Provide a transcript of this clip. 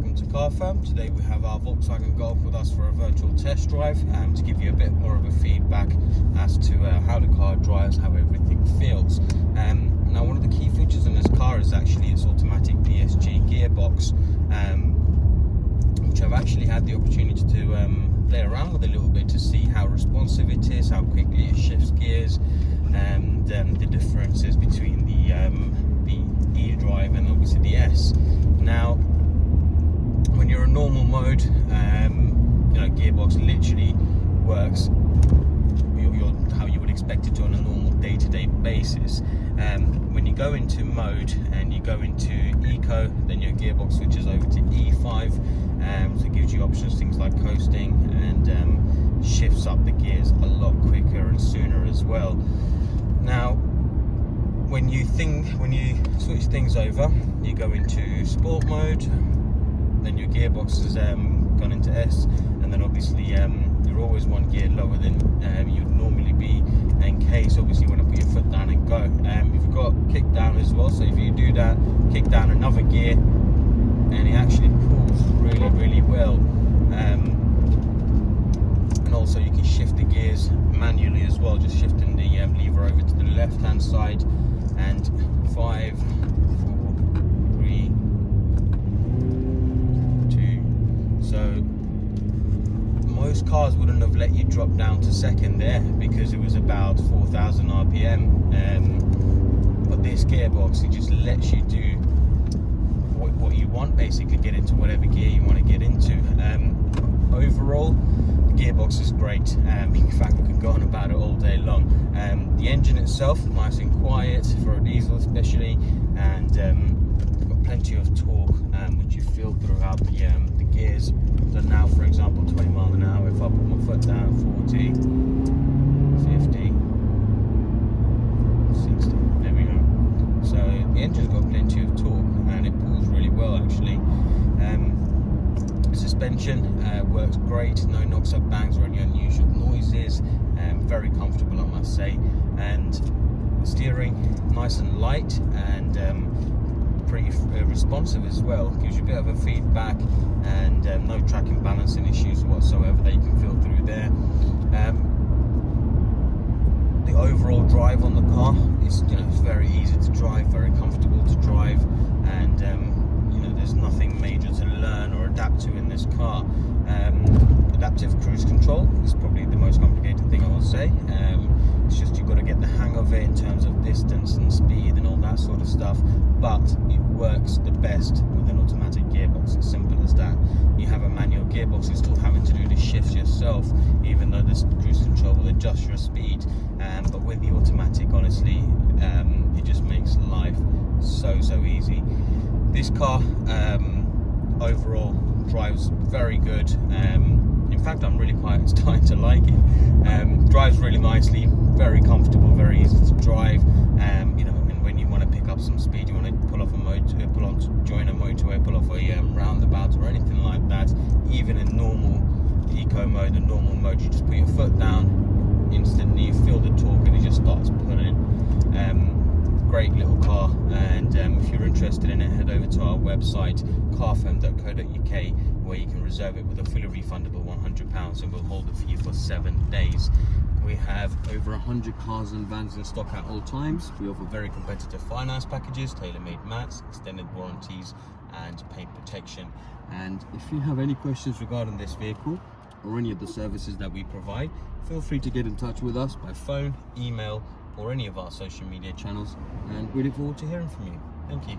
welcome to Car Firm. Today we have our Volkswagen Golf with us for a virtual test drive to give you a bit more of a feedback as to how the car drives, how everything feels. Now one of the key features in this car is actually its automatic DSG gearbox, which I've actually had the opportunity to play around with a little bit to see how responsive it is, how quickly it shifts gears, and the differences between the E-Drive and obviously the S. Now, when you're in normal mode, gearbox literally works how you would expect it to on a normal day-to-day basis. When you go into mode and you go into Eco, then your gearbox switches over to E5, so it gives you options, things like coasting, and shifts up the gears a lot quicker and sooner as well. Now, when you switch things over, you go into sport mode, then your gearbox has gone into S, and then obviously you're always one gear lower than you'd normally be in case obviously you want to put your foot down and go. You've got kick down as well, so if you do that, kick down another gear, and it actually pulls really well. And also you can shift the gears manually as well, just shifting the lever over to the left hand side, and 5, 4, 3, 2. So most cars wouldn't have let you drop down to second there because it was about 4,000 RPM, but this gearbox, it just lets you do what you want, basically get into whatever gear you want to get into. Overall, the gearbox is great. In fact, we could go on about it all day long. The engine itself, nice and quiet for a diesel especially, and got plenty of torque, which you feel throughout the gears. So now, for example, 20 miles an hour, if I put my foot down, 40, 50, 60, there we go. So the engine's got plenty of torque, and it pulls really well actually. Suspension works great, no knocks up bangs or any unusual noises, very comfortable I must say, and steering nice and light and pretty responsive as well, gives you a bit of a feedback, and no tracking balancing issues whatsoever that you can feel through there. The overall drive on the car is it's very easy to drive, very comfortable to drive, and there's nothing major to learn or adapt to in this car. Adaptive cruise control is probably the most complicated thing I will say. It's just you've got to get the hang of it in terms of distance and speed and all that sort of stuff, but it works the best with an automatic gearbox. As simple as that. You have a manual gearbox, you're still having to do the shifts yourself, even though this cruise control will adjust your speed, but with the automatic, honestly, it just makes life so easy. This car overall drives very good. In fact, I'm really quite starting to like it. Drives really nicely, very comfortable, very easy to drive. When you want to pick up some speed, you want to pull off join a motorway, pull off a roundabout or anything like that. Even in normal eco mode and normal mode, you just put your foot down, instantly you feel the torque and it just starts pulling. Great little car, and if you're interested in it, head over to our website carfirm.co.uk, where you can reserve it with a fully refundable £100, and we'll hold it for you for 7 days. We have over 100 cars and vans in stock at all times. We offer very competitive finance packages, tailor-made mats, extended warranties, and paint protection. And if you have any questions regarding this vehicle or any of the services that we provide, feel free to get in touch with us by phone, email, or any of our social media channels, and we look forward to hearing from you. Thank you.